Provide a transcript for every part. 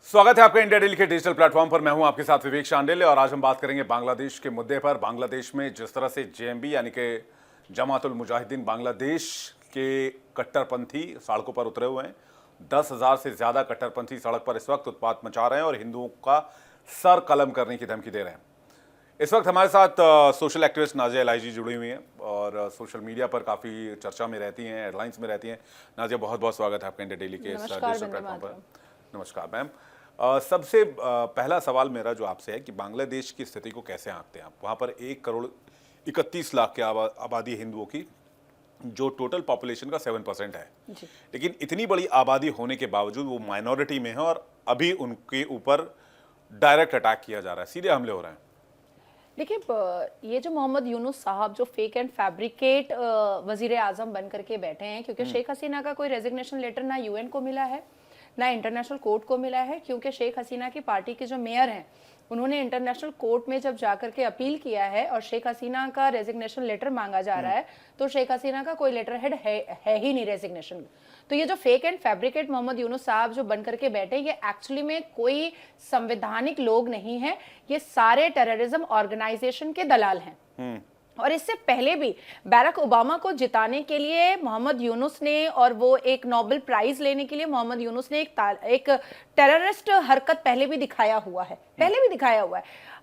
स्वागत है आपका इंडिया डेली के डिजिटल प्लेटफॉर्म पर। मैं हूं आपके साथ विवेक शांडिल्य और आज हम बात करेंगे बांग्लादेश के मुद्दे पर। बांग्लादेश में जिस तरह से जेएमबी यानी कि जमातुल मुजाहिदीन बांग्लादेश के कट्टरपंथी सड़कों पर उतरे हुए हैं। 10,000 से ज्यादा कट्टरपंथी सड़क पर इस वक्त उत्पात मचा रहे हैं और हिंदुओं का सर कलम करने की धमकी दे रहे हैं। इस वक्त हमारे साथ सोशल एक्टिविस्ट नाजिया एलआईजी जुड़ी हुई हैं और सोशल मीडिया पर काफ़ी चर्चा में रहती हैं, हेडलाइंस में रहती हैं। नाजिया, बहुत बहुत स्वागत है आपका इंडिया डेली के डिजिटल प्लेटफॉर्म पर। नमस्कार मैम। सबसे पहला सवाल मेरा जो आपसे है कि बांग्लादेश की स्थिति को कैसे आंकते हैं आप? वहाँ पर 1 करोड़ 31 लाख की आबादी हिंदुओं की, जो टोटल पॉपुलेशन का 7% है, लेकिन इतनी बड़ी आबादी होने के बावजूद वो माइनॉरिटी में है और अभी उनके ऊपर डायरेक्ट अटैक किया जा रहा है, सीधे हमले हो रहे हैं। देखिए, ये जो मोहम्मद यूनुस साहब जो फेक एंड फैब्रिकेट वजीर आजम बन करके बैठे हैं, क्योंकि शेख हसीना का कोई रेजिग्नेशन लेटर ना यूएन को मिला है ना इंटरनेशनल कोर्ट को मिला है, क्योंकि शेख हसीना की पार्टी के जो मेयर हैं उन्होंने इंटरनेशनल कोर्ट में जब जाकर के अपील किया है और शेख हसीना का रेजिग्नेशन लेटर मांगा जा रहा है, तो शेख हसीना का कोई लेटर हेड है ही नहीं रेजिग्नेशन। तो ये जो fake and fabricate Muhammad Yunus साहब जो बन करके बैठे, ये एक्चुअली में कोई संवैधानिक लोग नहीं है, ये सारे टेररिज्म ऑर्गेनाइजेशन के दलाल हैं। और इससे पहले भी बैरक ओबामा को जिताने के लिए मोहम्मद यूनुस ने, और वो एक नोबेल प्राइज लेने के लिए मोहम्मद यूनुस ने एक टेररिस्ट हरकत पहले भी दिखाया हुआ है।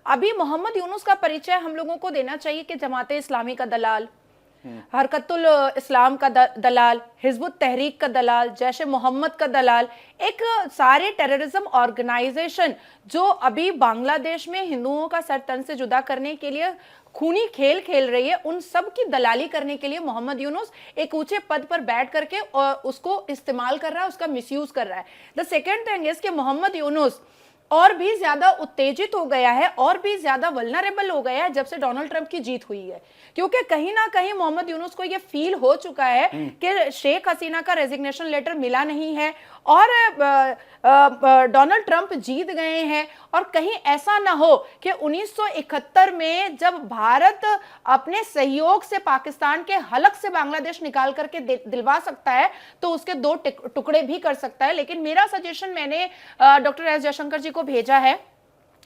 अभी मोहम्मद यूनुस का परिचय हम लोगों को देना चाहिए कि जमाते इस्लामी का दलाल, हरकतुल इस्लाम का दलाल, हिजबुत तहरीक का दलाल, जैश मोहम्मद का दलाल, एक सारे टेररिज्म ऑर्गेनाइजेशन जो अभी बांग्लादेश में हिंदुओं का सर तन से जुदा करने के लिए खूनी खेल खेल रही है, उन सब की दलाली करने के लिए मोहम्मद यूनुस एक ऊंचे पद पर बैठ करके और उसको इस्तेमाल कर रहा है, उसका मिसयूज कर रहा है। द सेकेंड थिंग इज कि मोहम्मद यूनुस और भी ज्यादा उत्तेजित हो गया है और भी ज्यादा वल्नरेबल हो गया है जब से डोनाल्ड ट्रंप की जीत हुई है, क्योंकि कहीं ना कहीं मोहम्मद यूनुस को यह फील हो चुका है कि शेख हसीना का रेजिग्नेशन लेटर मिला नहीं है और डोनाल्ड ट्रंप जीत गए हैं। और कहीं ऐसा ना हो कि 1971 में जब भारत अपने सहयोग से पाकिस्तान के हलक से बांग्लादेश निकाल करके दिलवा सकता है तो उसके 2 टुकड़े भी कर सकता है। लेकिन मेरा सजेशन मैंने डॉक्टर एस जयशंकर जी को भेजा है,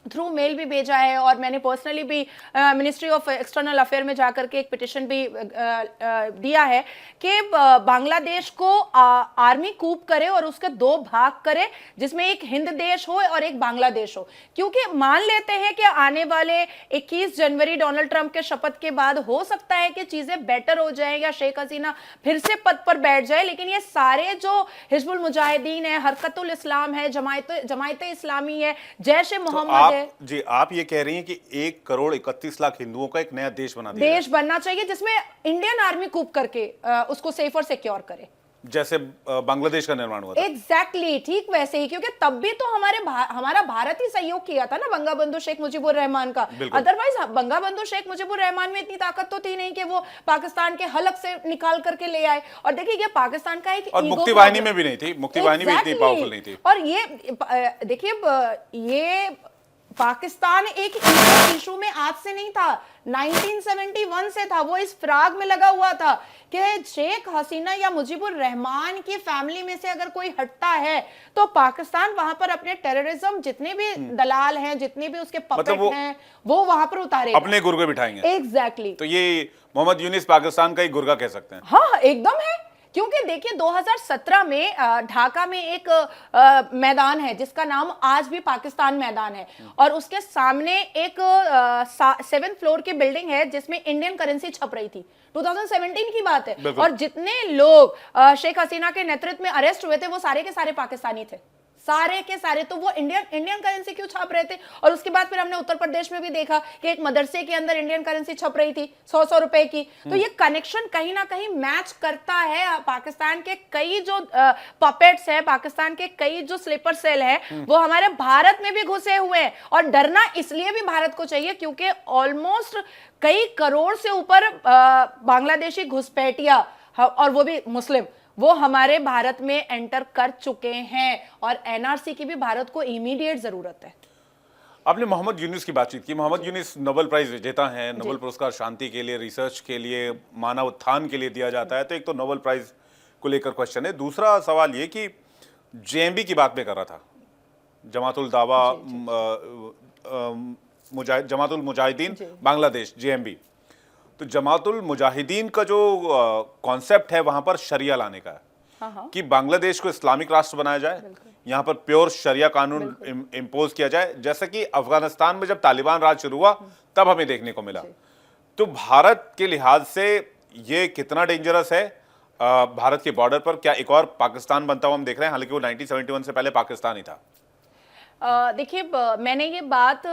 थ्रू मेल भी भेजा है, और मैंने पर्सनली भी मिनिस्ट्री ऑफ एक्सटर्नल अफेयर में जाकर के एक पिटिशन भी दिया है कि बांग्लादेश को आर्मी कूप करे और उसके 2 भाग करे, जिसमें एक हिंद देश हो और एक बांग्लादेश हो। क्योंकि मान लेते हैं कि आने वाले 21 जनवरी डोनाल्ड ट्रंप के शपथ के बाद हो सकता है कि चीजें बेटर हो जाए या शेख हसीना फिर से पद पर बैठ जाए, लेकिन ये सारे जो हिजबुल मुजाहिदीन है, हरकतुल इस्लाम है, जमायत इस्लामी है, जैश मोहम्मद, आप ये कह रही हैं कि 1 करोड़ 31 लाख हिंदुओं का एक नया देश बनना चाहिए जिसमें इंडियन आर्मी कूप करके उसको सेफ और सिक्योर करे, जैसे बांग्लादेश का निर्माण हुआ था। एग्जैक्टली ठीक वैसे ही, क्योंकि तब भी तो हमारा भारत ही सहयोग किया था ना बंगाबंधु शेख मुजीबुर रहमान का। अदरवाइज बंगाबंधु शेख मुजीबुर रहमान में इतनी ताकत तो थी नहीं कि वो पाकिस्तान के हलक से निकाल करके ले आए। और देखिए, ये पाकिस्तान का एक और मुक्ति वाहिनी में भी नहीं थी, मुक्ति वाहिनी भी इतनी पावरफुल नहीं थी। और ये देखिए, ये पाकिस्तान एक इशू में आज से नहीं था, 1971 से था। वो इस फिराक में लगा हुआ था कि शेख हसीना या मुजीबुर रहमान की फैमिली में से अगर कोई हटता है तो पाकिस्तान वहां पर अपने टेररिज्म जितने भी दलाल हैं, जितने भी उसके पपेट हैं, वो वहां पर उतारेगा, अपने गुर्गे बिठाएंगे। एग्जैक्टली। तो ये मोहम्मद यूनुस पाकिस्तान का ही गुर्गा कह सकते हैं। हाँ, एकदम है। क्योंकि देखिए, 2017 में ढाका में एक मैदान है जिसका नाम आज भी पाकिस्तान मैदान है, और उसके सामने एक 7th फ्लोर की बिल्डिंग है जिसमें इंडियन करेंसी छप रही थी। 2017 की बात है, और जितने लोग शेख हसीना के नेतृत्व में अरेस्ट हुए थे वो सारे के सारे पाकिस्तानी थे, सारे के सारे। तो वो इंडियन करेंसी क्यों छाप रहे थे? और उसके बाद फिर हमने उत्तर प्रदेश में भी देखा कि एक मदरसे के अंदर इंडियन करेंसी छप रही थी 100 रुपए की। तो ये कनेक्शन कहीं ना कहीं मैच करता है। पाकिस्तान के कई जो पपेट्स हैं, पाकिस्तान के कई जो स्लीपर सेल है, वो हमारे भारत में भी घुसे हुए हैं। और डरना इसलिए भी भारत को चाहिए क्योंकि ऑलमोस्ट कई करोड़ से ऊपर बांग्लादेशी घुसपैठिया, और वो भी मुस्लिम, वो हमारे भारत में एंटर कर चुके हैं, और एनआरसी की भी भारत को इमीडिएट जरूरत है। आपने मोहम्मद यूनुस की बातचीत की। मोहम्मद यूनुस नोबेल प्राइज विजेता हैं। नोबेल पुरस्कार शांति के लिए, रिसर्च के लिए, मानव उत्थान के लिए दिया जाता है। तो एक तो नोबेल प्राइज को लेकर क्वेश्चन है। दूसरा सवाल ये कि जेएमबी की बात में कर रहा था, जमातुल दावा जमातुल मुजाहिदीन बांग्लादेश जेएमबी। तो जमातुल मुजाहिदीन का जो कॉन्सेप्ट है वहां पर शरिया लाने का है कि बांग्लादेश को इस्लामिक राष्ट्र बनाया जाए, यहाँ पर प्योर शरिया कानून इम्पोज किया जाए, जैसा कि अफगानिस्तान में जब तालिबान राज शुरू हुआ तब हमें देखने को मिला। तो भारत के लिहाज से ये कितना डेंजरस है? भारत के बॉर्डर पर क्या एक और पाकिस्तान बनता हुआ हम देख रहे हैं? हालांकि वो 1971 से पहले पाकिस्तान ही था। देखिए, मैंने ये बात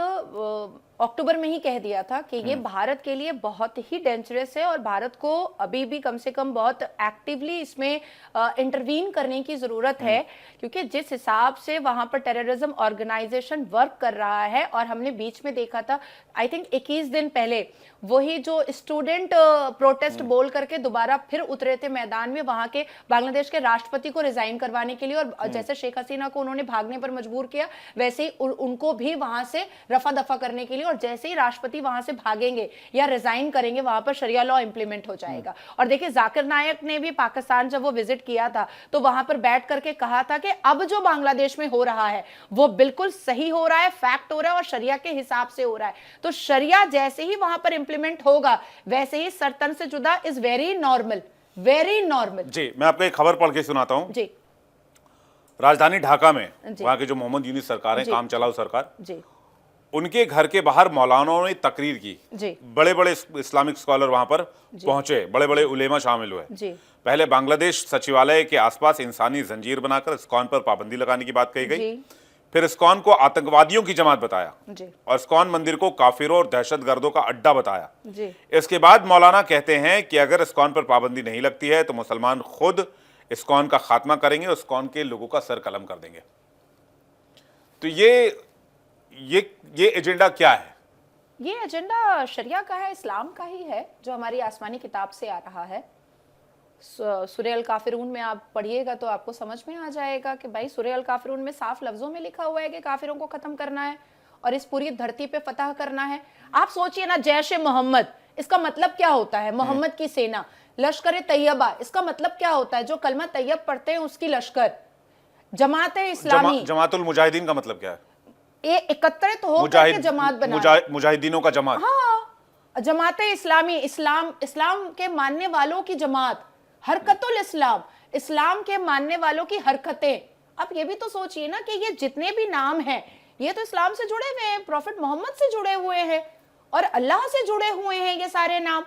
अक्टूबर में ही कह दिया था कि ये भारत के लिए बहुत ही डेंजरस है और भारत को अभी भी कम से कम बहुत एक्टिवली इसमें इंटरवीन करने की जरूरत है, क्योंकि जिस हिसाब से वहां पर टेररिज्म ऑर्गेनाइजेशन वर्क कर रहा है। और हमने बीच में देखा था, आई थिंक 21 दिन पहले, वही जो स्टूडेंट प्रोटेस्ट बोल करके दोबारा फिर उतरे थे मैदान में वहां के बांग्लादेश के राष्ट्रपति को रिजाइन करवाने के लिए, और जैसे शेख हसीना को उन्होंने भागने पर मजबूर किया, वैसे ही उनको भी वहां से रफा दफा करने के लिए। और जैसे ही राष्ट्रपति वहां से भागेंगे या रिजाइन करेंगे, वहां पर शरिया लॉ इंप्लीमेंट हो जाएगा। और देखिए, जाकिर नायक ने भी पाकिस्तान जब वो विजिट किया था तो वहां पर बैठ करके कहा था कि अब जो बांग्लादेश में हो रहा है वो बिल्कुल सही हो रहा है, फैक्ट हो रहा है और शरिया के हिसाब से हो रहा है। तो शरिया जैसे ही वहां पर इंप्लीमेंट होगा, वैसे ही सरतन से जुदा is very normal, very normal. जी, मैं आपको एक खबर पढ़ के सुनाता हूं। जी। राजधानी ढाका में वहां के जो मोहम्मद यूनुस सरकार है, काम चलाऊ सरकार, जी, उनके घर के बाहर मौलानाओं ने तकरीर की। जी, बड़े बड़े इस्लामिक स्कॉलर वहां पर पहुंचे, बड़े बड़े उलेमा शामिल हुए। जी, पहले बांग्लादेश सचिवालय के आसपास इंसानी जंजीर बनाकर इस्कॉन पर पाबंदी लगाने की बात कही गई। जी, फिर इस्कॉन को आतंकवादियों की जमात बताया जी, और इस्कॉन मंदिर को काफिरों और दहशतगर्दों का अड्डा बताया। जी। इसके बाद मौलाना कहते हैं कि अगर इस्कॉन पर पाबंदी नहीं लगती है तो मुसलमान खुद इस्कॉन का खात्मा करेंगे और इस्कॉन के लोगों का सर कलम कर देंगे। तो ये एजेंडा क्या है? ये एजेंडा शरिया का है, इस्लाम का ही है, जो हमारी आसमानी किताब से आ रहा है। सूरह अल काफिरून में आप पढ़िएगा तो आपको समझ में आ जाएगा कि भाई सूरह अल काफिरून में साफ लफ्जों में लिखा हुआ है कि काफिरों को खत्म करना है और इस पूरी धरती पे फतह करना है। आप सोचिए ना, जैश ए मोहम्मद, इसका मतलब क्या होता है? मोहम्मद की सेना। लश्कर तैयबा, इसका मतलब क्या होता है? जो कलमा तैयब पढ़ते हैं उसकी लश्कर। जमात इस्लामी, जमातुल मुजाहिदीन का मतलब क्या है? ये एकत्रित होकर के जमात बना, मुजाहिदीनों का जमात। हाँ, जमात इस्लामी, इस्लाम के मानने वालों की जमात, हरकतुल इस्लाम, इस्लाम के मानने वालों की हरकतें। अब ये भी तो सोचिए ना कि ये जितने भी नाम हैं ये तो इस्लाम से जुड़े हुए हैं, प्रॉफिट मोहम्मद से जुड़े हुए हैं और अल्लाह से जुड़े हुए हैं ये सारे नाम।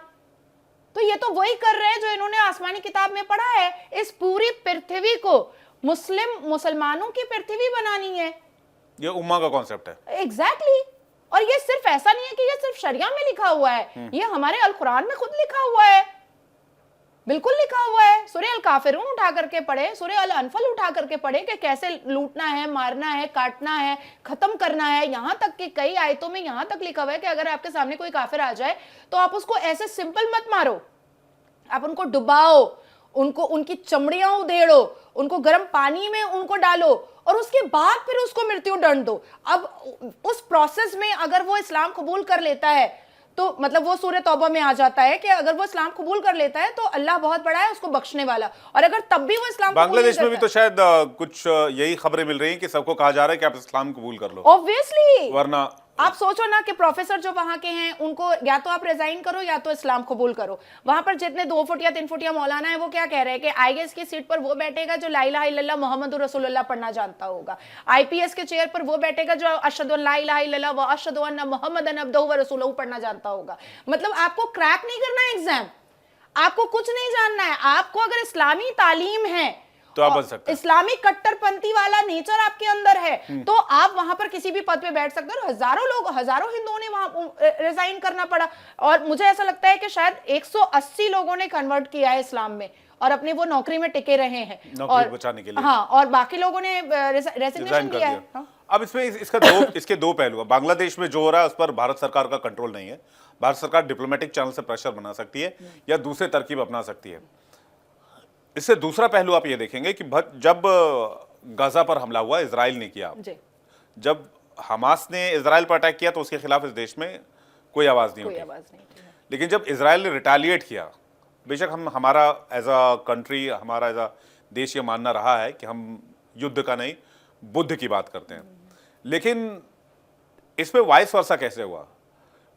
तो ये तो वही कर रहे हैं जो इन्होंने आसमानी किताब में पढ़ा है। इस पूरी पृथ्वी को मुसलमानों की पृथ्वी बनानी है। ये उम्मा का कॉन्सेप्ट है। एग्जैक्टली। और ये सिर्फ ऐसा नहीं है कि ये सिर्फ शरिया में लिखा हुआ है, ये हमारे अल कुरान में खुद लिखा हुआ है, बिल्कुल लिखा हुआ है। सूरह अल काफिरून उठा करके पढ़े, सूरह अल अनफल उठा करके पढ़े कि कैसे लूटना है, मारना है, काटना है, खत्म करना है। यहां तक कि कई आयतों में यहां तक लिखा हुआ है कि अगर आपके सामने कोई काफिर आ जाए तो आप उसको ऐसे सिंपल मत मारो, आप उनको डुबाओ, उनको उनकी चमड़ियां उधेड़ो, उनको गर्म पानी में उनको डालो और उसके बाद फिर उसको मृत्यु दंड दो। अब उस प्रोसेस में अगर वो इस्लाम कबूल कर लेता है तो मतलब वो सूरह तौबा में आ जाता है कि अगर वो इस्लाम कबूल कर लेता है तो अल्लाह बहुत बड़ा है, उसको बख्शने वाला। और अगर तब भी वो इस्लाम बांग्लादेश में भी तो शायद कुछ यही खबरें मिल रही हैं कि सबको कहा जा रहा है कि आप इस्लाम कबूल कर लो, ऑब्वियसली। वरना आप सोचो ना कि प्रोफेसर जो वहां के हैं उनको या तो आप रिजाइन करो या तो इस्लाम कबूल करो। वहां पर जितने 2 फुट या 3 फुट या मौलाना है वो क्या कह रहे हैं कि आईएएस की सीट पर वो बैठेगा जो ला इलाहा इल्लल्लाह मुहम्मदुर रसूलुल्लाह पढ़ना जानता होगा, आईपीएस के चेयर पर वो बैठेगा जो अशहदु अल्ला इलाहा इल्लल्लाह व अशहदु अन्ना मुहम्मदन अब्दुहु व रसूलुहु पढ़ना जानता होगा। मतलब आपको क्रैक नहीं करना है एग्जाम, आपको कुछ नहीं जानना है। आपको अगर इस्लामी तालीम है तो आप बन सकते हैं, इस्लामिक कट्टरपंथी वाला नेचर आपके अंदर है तो आप वहां पर किसी भी पद पे बैठ सकते हो। हजारों लोग, हजारों हिंदुओं ने वहां रिजाइन करना पड़ा और मुझे ऐसा लगता है कि शायद 180 लोगों ने कन्वर्ट किया है इस्लाम में और अपने वो नौकरी में टिके रहे हैं नौकरी बचाने के लिए। हाँ, और बाकी लोगों ने रेजिग्नेशन किया है। हाँ? अब इसमें इसके दो पहलू हैं। बांग्लादेश में जो हो रहा है उस पर भारत सरकार का कंट्रोल नहीं है। भारत सरकार डिप्लोमेटिक चैनल से प्रेशर बना सकती है या दूसरे तरकीब अपना सकती है। इससे दूसरा पहलू आप ये देखेंगे कि जब गाजा पर हमला हुआ, इजराइल ने किया, जब हमास ने इजराइल पर अटैक किया तो उसके खिलाफ इस देश में कोई आवाज नहीं उठी। लेकिन जब इजराइल ने रिटेलिएट किया, बेशक हमारा एज अ कंट्री, हमारा एज अ देश ये मानना रहा है कि हम युद्ध का नहीं बुद्ध की बात करते हैं, लेकिन इसमें वाइस वर्सा कैसे हुआ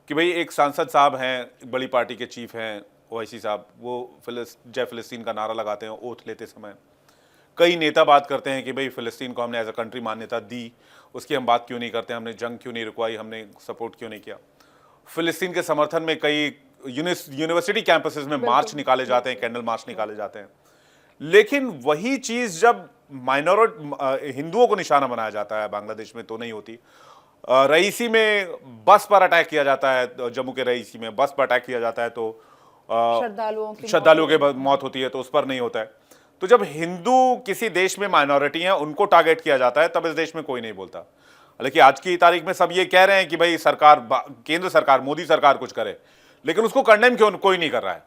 कि भाई एक सांसद साहब हैं, बड़ी पार्टी के चीफ हैं ओवैसी साहब, वो जय फिलिस्तीन का नारा लगाते हैं ओथ लेते समय। कई नेता बात करते हैं कि भाई फिलिस्तीन को हमने एज अ कंट्री मान्यता दी, उसकी हम बात क्यों नहीं करते, हमने जंग क्यों नहीं रुकवाई, हमने सपोर्ट क्यों नहीं किया। फिलिस्तीन के समर्थन में कई यूनिवर्सिटी कैंपसेस में मार्च निकाले जाते हैं, कैंडल मार्च निकाले जाते हैं। लेकिन वही चीज जब माइनॉरिटी हिंदुओं को निशाना बनाया जाता है, बांग्लादेश में तो नहीं होती। रईसी में बस पर अटैक किया जाता है, जम्मू के रईसी में बस पर अटैक किया जाता है तो श्रद्धालुओं की मौत होती है, तो उस पर नहीं होता है। तो जब हिंदू किसी देश में माइनॉरिटी हैं, उनको टारगेट किया जाता है, तब इस देश में कोई नहीं बोलता। हालांकि आज की तारीख में सब ये कह रहे हैं कि भाई सरकार, केंद्र सरकार, मोदी सरकार कुछ करे, लेकिन उसको कंडेम क्यों कोई नहीं कर रहा है,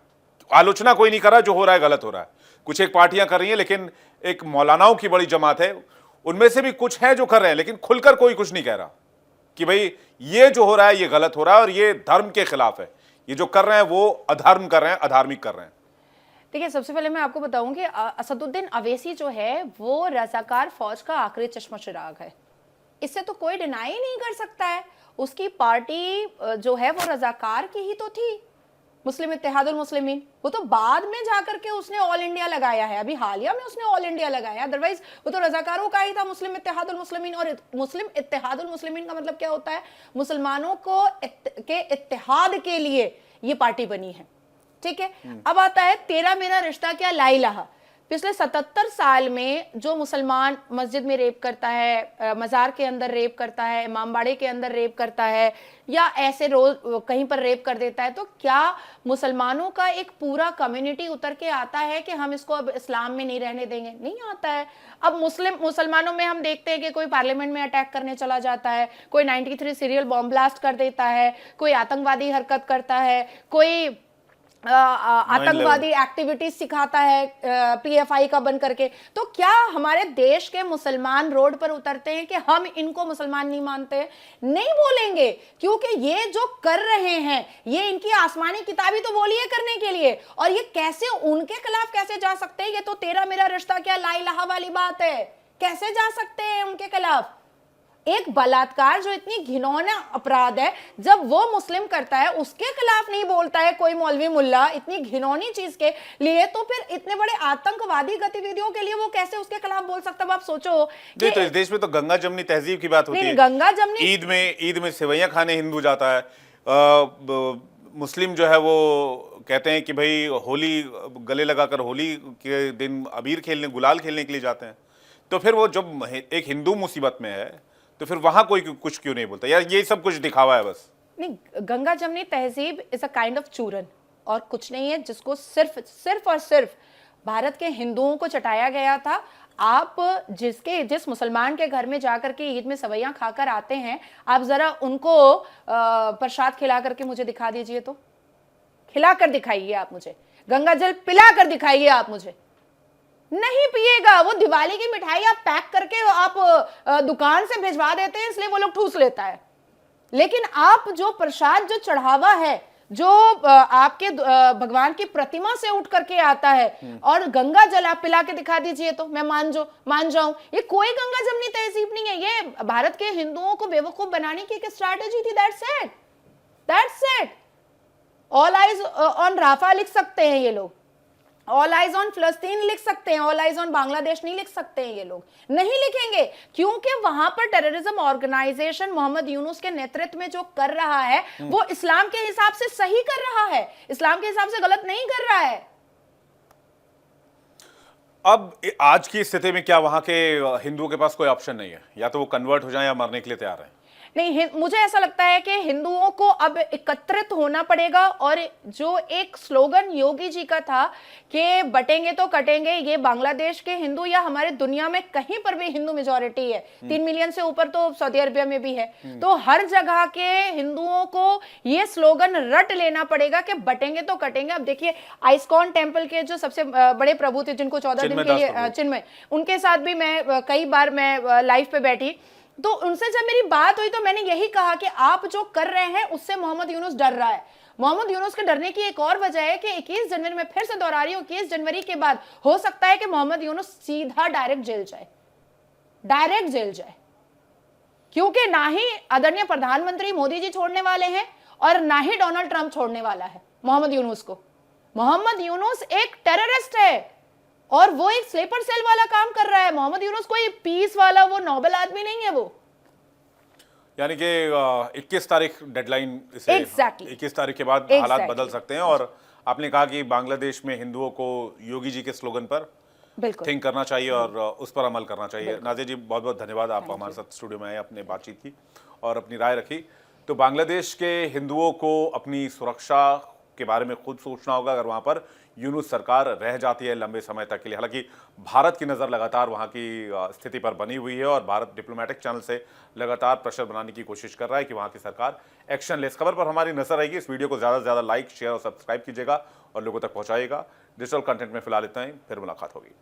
आलोचना कोई नहीं कर रहा है। जो हो रहा है गलत हो रहा है। कुछ एक पार्टियां कर रही हैं, लेकिन एक मौलानाओं की बड़ी जमात है, उनमें से भी कुछ है जो कर रहे हैं, लेकिन खुलकर कोई कुछ नहीं कह रहा कि भाई ये जो हो रहा है ये गलत हो रहा है और ये धर्म के खिलाफ है, ये जो कर रहे हैं वो अधर्म कर रहे हैं, अधार्मिक कर रहे हैं। देखिए, सबसे पहले मैं आपको बताऊं कि असदुद्दीन अवैसी जो है वो रजाकार फौज का आखिरी चश्मा चिराग है। इससे तो कोई डिनाई नहीं कर सकता है। उसकी पार्टी जो है वो रजाकार की ही तो थी, मुस्लिम इत्तेहादुल मुस्लिमीन। वो तो बाद में जाकर के उसने ऑल इंडिया लगाया है, अभी हालिया में उसने ऑल इंडिया लगाया, अदरवाइज वो तो रजाकारों का ही था, मुस्लिम इत्तेहादुल मुस्लिमीन। और मुस्लिम इत्तेहादुल मुस्लिमीन का मतलब क्या होता है? मुसलमानों को के इत्तेहाद के लिए ये पार्टी बनी है, ठीक है। अब आता है तेरा मेरा रिश्ता क्या ला इलाहा। पिछले 77 साल में जो मुसलमान मस्जिद में रेप करता है, मजार के अंदर रेप करता है, इमामबाड़े के अंदर रेप करता है, या ऐसे रोज कहीं पर रेप कर देता है, तो क्या मुसलमानों का एक पूरा कम्युनिटी उतर के आता है कि हम इसको अब इस्लाम में नहीं रहने देंगे? नहीं आता है। अब मुसलमानों में हम देखते हैं कि कोई पार्लियामेंट में अटैक करने चला जाता है, कोई 93 सीरियल बॉम्ब ब्लास्ट कर देता है, कोई आतंकवादी हरकत करता है, कोई आतंकवादी एक्टिविटीज सिखाता है पीएफआई का बन करके। तो क्या हमारे देश के मुसलमान रोड पर उतरते हैं कि हम इनको मुसलमान नहीं मानते? नहीं बोलेंगे, क्योंकि ये जो कर रहे हैं ये इनकी आसमानी किताबी तो बोली है करने के लिए, और ये कैसे उनके खिलाफ कैसे जा सकते हैं? ये तो तेरा मेरा रिश्ता क्या ला इलाहा वाली बात है। कैसे जा सकते हैं उनके खिलाफ? एक बलात्कार जो इतनी घिनौना अपराध है, जब वो मुस्लिम करता है उसके खिलाफ नहीं बोलता है कोई मौलवी मुल्ला इतनी घिनौनी चीज के लिए, तो फिर इतने बड़े आतंकवादी गतिविधियों के लिए वो कैसे उसके खिलाफ बोल सकता है? आप सोचो कि तो इस देश में तो गंगा जमनी तहजीब की बात होती है। गंगा जमनी ईद में सेवैयां खाने हिंदू जाता है, मुस्लिम जो है वो कहते हैं कि भाई होली गले लगाकर होली के दिन अबीर खेलने, गुलाल खेलने के लिए जाते हैं। तो फिर वो जब एक हिंदू मुसीबत में है तो फिर वहां कोई कुछ क्यों नहीं बोलता? यार ये सब कुछ दिखावा है बस। नहीं, गंगा जमनी तहजीब इज अ काइंड ऑफ चूरन और कुछ नहीं है, जिसको सिर्फ और सिर्फ भारत के हिंदुओं को चटाया गया था। आप जिस मुसलमान के घर में जाकर के ईद में सवैयां खाकर आते हैं, आप जरा उनको प्रसाद खिला करके मुझे दिखा दीजिए, तो खिला कर दिखाइए आप मुझे, गंगा जल पिला कर दिखाइए आप मुझे। नहीं पिएगा। वो दिवाली की मिठाई आप पैक करके आप दुकान से भिजवा देते हैं, इसलिए वो लोग ठूस लेता है। लेकिन आप जो प्रसाद, जो चढ़ावा है, जो आपके भगवान की प्रतिमा से उठ करके आता है, और गंगा जल आप पिला के दिखा दीजिए तो मैं मान जाऊं। ये कोई गंगा जमनी तहजीब नहीं है, ये भारत के हिंदुओं को बेवकूफ बनाने की एक स्ट्रैटेजी थी। That's it. All eyes on Rafah लिख सकते हैं ये लोग, ऑल आइज ऑन फिलिस्तीन लिख सकते हैं, ऑल आइज ऑन बांग्लादेश नहीं लिख सकते हैं ये लोग। नहीं लिखेंगे, क्योंकि वहां पर टेररिज्म ऑर्गेनाइजेशन मोहम्मद यूनुस के नेतृत्व में जो कर रहा है वो इस्लाम के हिसाब से सही कर रहा है, इस्लाम के हिसाब से गलत नहीं कर रहा है। अब आज की स्थिति में क्या वहां के हिंदुओं के पास कोई ऑप्शन नहीं है? या तो वो कन्वर्ट हो जाए या मरने के लिए तैयार है। नहीं, मुझे ऐसा लगता है कि हिंदुओं को अब एकत्रित होना पड़ेगा, और जो एक स्लोगन योगी जी का था कि बटेंगे तो कटेंगे, ये बांग्लादेश के हिंदू या हमारे दुनिया में कहीं पर भी हिंदू मेजॉरिटी है, 3 मिलियन से ऊपर तो सऊदी अरबिया में भी है, तो हर जगह के हिंदुओं को ये स्लोगन रट लेना पड़ेगा कि बटेंगे तो कटेंगे। अब देखिए, आइस्कॉन टेम्पल के जो सबसे बड़े प्रभु थे, जिनको 14 दिन के लिए चिन्मय, उनके साथ भी मैं कई बार मैं लाइव पे बैठी, तो उनसे जब मेरी बात हुई तो मैंने यही कहा कि आप जो कर रहे हैं उससे मोहम्मद यूनुस डर रहा है। मोहम्मद यूनुस के डरने की एक और वजह है कि 21 जनवरी में, फिर से दोहरा रही हूं, 21 जनवरी के बाद हो सकता है कि मोहम्मद यूनुस सीधा डायरेक्ट जेल जाए। क्योंकि ना ही आदरणीय प्रधानमंत्री मोदी जी छोड़ने वाले हैं और ना ही डोनाल्ड ट्रंप छोड़ने वाला है मोहम्मद यूनुस को। मोहम्मद यूनुस एक टेररिस्ट है और वो एक स्लीपर सेल वाला काम कर रहा है। मोहम्मद यूनुस कोई पीस वाला वो नोबेल आदमी नहीं है वो। यानी कि 21 तारीख डेडलाइन इसे Exactly. 21 तारीख के बाद हालात Exactly. बदल सकते हैं। और आपने कहा कि बांग्लादेश में हिंदुओं को योगी जी के स्लोगन पर बिल्कुल थिंक करना चाहिए और उस पर अमल करना चाहिए। नाज़िया जी बहुत बहुत धन्यवाद, आप हमारे साथ स्टूडियो में आए, अपने बातचीत की और अपनी राय रखी। तो बांग्लादेश के हिंदुओं को अपनी सुरक्षा के बारे में खुद सोचना होगा अगर वहाँ पर यूनुस सरकार रह जाती है लंबे समय तक के लिए। हालांकि भारत की नज़र लगातार वहाँ की स्थिति पर बनी हुई है और भारत डिप्लोमेटिक चैनल से लगातार प्रेशर बनाने की कोशिश कर रहा है कि वहाँ की सरकार एक्शन ले। इस खबर पर हमारी नजर रहेगी। इस वीडियो को ज़्यादा से ज़्यादा लाइक, शेयर और सब्सक्राइब कीजिएगा और लोगों तक पहुँचाइएगा। डिजिटल कंटेंट में फिलहाल इतना ही, फिर मुलाकात होगी।